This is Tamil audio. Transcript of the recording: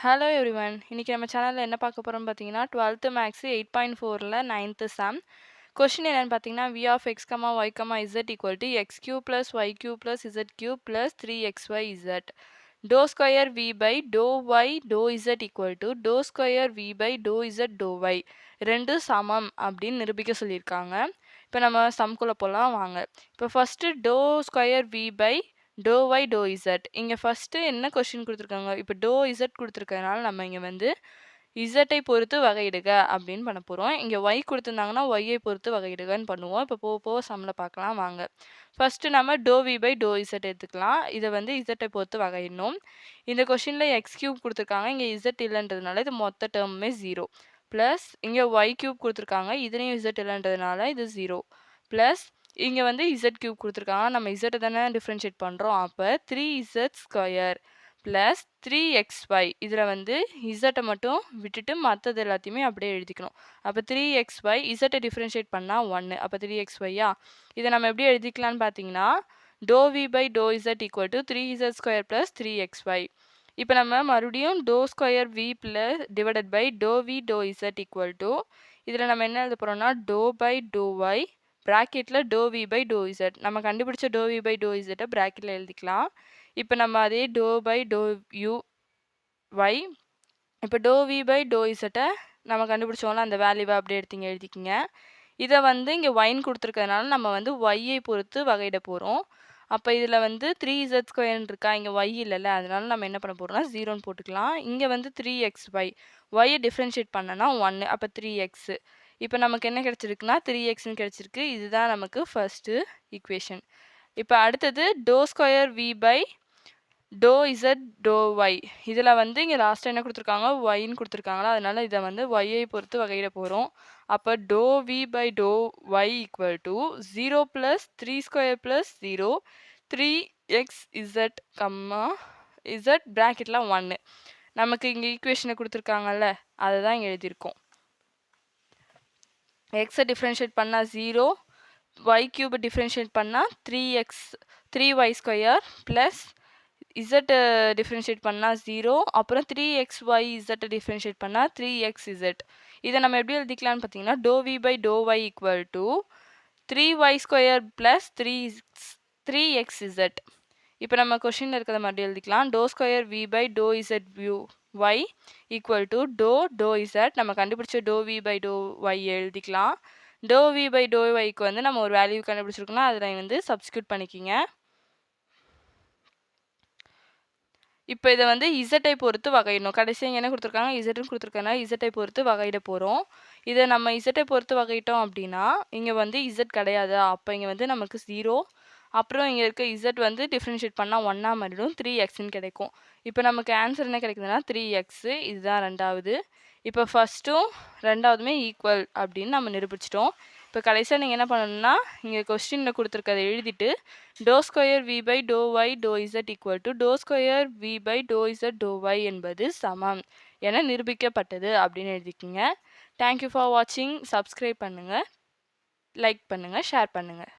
Hello everyone. இன்னைக்கு நம்ம சேனல்ல என்ன பார்க்க போறோம்னு பார்த்தீங்கன்னா, 12th maths 8.4ல 9th some. Question என்னன்னு பார்த்தீங்கன்னா, v of x, y, z equal to x cube plus y cube plus z cube plus 3xyz. Dou square v by dou y dou z equal to dou square v by dou z dou y. ரெண்டும் சமம் அப்படின்னு நிரூபிக்க சொல்லியிருக்காங்க. இப்போ நம்ம சம்குள்ள போலாம் வாங்க. இப்போ first dou square v by dou y to z இங்கே ஃபஸ்ட்டு என்ன கொஷின் கொடுத்துருக்காங்க இப்போ டோ இசட் கொடுத்துருக்கறனால நம்ம இங்கே வந்து இசட்டை பொறுத்து வகையிடுக அப்படின்னு பண்ண போகிறோம். இங்கே ஒய் கொடுத்துருந்தாங்கன்னா ஒய்யை பொறுத்து வகையிடுகன்னு பண்ணுவோம். இப்போ போக போக சம்மில் பார்க்கலாம் வாங்க. ஃபஸ்ட்டு நம்ம dou v by to z எடுத்துக்கலாம். இதை வந்து இசட்டை பொறுத்து வகையிடணும். இந்த கொஷினில் எக்ஸ் கியூப் கொடுத்துருக்காங்க, இங்கே இசட் இல்லைன்றதுனால இது மொத்த டேர்முமே 0. ப்ளஸ் இங்கே ஒய் கியூப் கொடுத்துருக்காங்க, இதுலேயும் இசட் இல்லைன்றதுனால இது 0. ப்ளஸ் இங்கே வந்து இசட் கியூப் கொடுத்துருக்காங்க, நம்ம இசட்டை தானே டிஃப்ரென்ஷியேட் பண்ணுறோம். அப்போ 3z ஸ்கொயர் ப்ளஸ் 3xy இதில் வந்து இசட்டை மட்டும் விட்டுட்டு மற்றது எல்லாத்தையுமே அப்படியே எழுதிக்கணும். அப்போ 3xy இசட்டை டிஃப்ரென்ஷியேட் பண்ணால் 1. அப்போ 3xyயா இதை நம்ம எப்படி எழுதிக்கலான்னு பார்த்தீங்கன்னா, to v by to z equal to 3z square plus 3xy. இப்போ நம்ம மறுபடியும் dow square v plus divided by dow v dow z equal to இதில் நம்ம என்ன எழுத போகிறோம்னா டோ பை டோ ஒய் ப்ராக்கெட்டில் dow v by to z. நம்ம கண்டுபிடிச்ச டோ வி பை டோ இசட்டை ப்ராக்கெட்டில் எழுதிக்கலாம். இப்போ நம்ம அதே dow by dow u y இப்போ டோ வி பை டோ இசட்டை நம்ம கண்டுபிடிச்சோம்ல அந்த வேல்யூவை அப்படியே எடுத்தீங்க எழுதிக்கிங்க. இதை வந்து இங்கே ஒயின் கொடுத்துருக்கறதுனால நம்ம வந்து ஒய்யை பொறுத்து வகையிட போகிறோம். அப்போ இதில் வந்து 3z ஸ்கொயர்னு இருக்கா, இங்கே ஒய் இல்லைல்ல, அதனால நம்ம என்ன பண்ண போகிறோம்னா 0ன்னு போட்டுக்கலாம். இங்கே வந்து 3xy ஒய்யை டிஃப்ரென்ஷியேட் பண்ணனா 1, அப்போ 3x. இப்போ நமக்கு என்ன கிடச்சிருக்குன்னா 3xன்னு கிடச்சிருக்கு. இதுதான் நமக்கு ஃபர்ஸ்ட்டு ஈக்குவேஷன். இப்போ அடுத்தது dou square v by to z to y இதில் வந்து இங்கே லாஸ்ட்டாக என்ன கொடுத்துருக்காங்க ஒய்ன்னு கொடுத்துருக்காங்களா, அதனால இதை வந்து ஒய்யை பொறுத்து வகையிட போகிறோம். அப்போ dow v by to y equal to 0 plus 3 square plus 0 3xz comma z ப்ராக்கெட்டில் 1. நமக்கு இங்கே ஈக்குவேஷனை கொடுத்துருக்காங்கல்ல அதை தான் இங்கே எழுதியிருக்கோம். எக்ஸை டிஃப்ரென்ஷியேட் பண்ணால் 0, ஒய் கியூபை டிஃப்ரென்ஷியேட் பண்ணால் 3y ஸ்கொயர் ப்ளஸ் இசட்டை டிஃப்ரென்ஷியேட் பண்ணால் 0, அப்புறம் 3xy இசட்டை டிஃப்ரென்ஷியேட் பண்ணால் 3xz. இதை நம்ம எப்படி எழுதிக்கலாம்னு பார்த்தீங்கன்னா to v by to y equal to 3y square plus 3xz. இப்போ நம்ம கொஷினில் இருக்கிறத மாதிரி எழுதிக்கலாம். Do square v by to z view y equal to do z நம்ம கண்டுபிடிச்ச to v by to y எழுதிக்கலாம். டோ வி பை டோ ஒய்க்கு வந்து நம்ம ஒரு வேல்யூ கண்டுபிடிச்சிருக்கோம்னா அதில் வந்து சப்ஸ்டியூட் பண்ணிக்கிங்க. இப்போ இதை வந்து இசட்டை பொறுத்து வகையிடணும். கடைசியாக என்ன கொடுத்துருக்காங்க இசட்டுன்னு கொடுத்துருக்காங்க, இசட்டை பொறுத்து வகையிட போகிறோம். இதை நம்ம இசட்டை பொறுத்து வகையிட்டோம் அப்படின்னா இங்கே வந்து இசட் கிடையாது, அப்போ இங்கே வந்து நமக்கு 0, அப்புறம் இங்கே இருக்க இசட் வந்து டிஃப்ரென்ஷியேட் பண்ணால் 1ஆக மாறிடும், 3xன்னு கிடைக்கும். இப்போ நமக்கு ஆன்சர் என்ன கிடைக்குதுன்னா 3x. இதுதான் ரெண்டாவது. இப்போ ஃபஸ்ட்டும் ரெண்டாவதுமே ஈக்குவல் அப்படின்னு நம்ம நிரூபிச்சிட்டோம். இப்போ கடைசியாக நீங்கள் என்ன பண்ணணும்னா இங்கே கொஸ்டினில் கொடுத்துருக்கதை எழுதிட்டு do square v by to y to z equal to do square v by to z to y என்பது சமம் என நிரூபிக்கப்பட்டது அப்படின்னு எழுதிக்கிங்க. தேங்க்யூ ஃபார் வாட்சிங். சப்ஸ்கிரைப் பண்ணுங்கள், லைக் பண்ணுங்கள், ஷேர் பண்ணுங்கள்.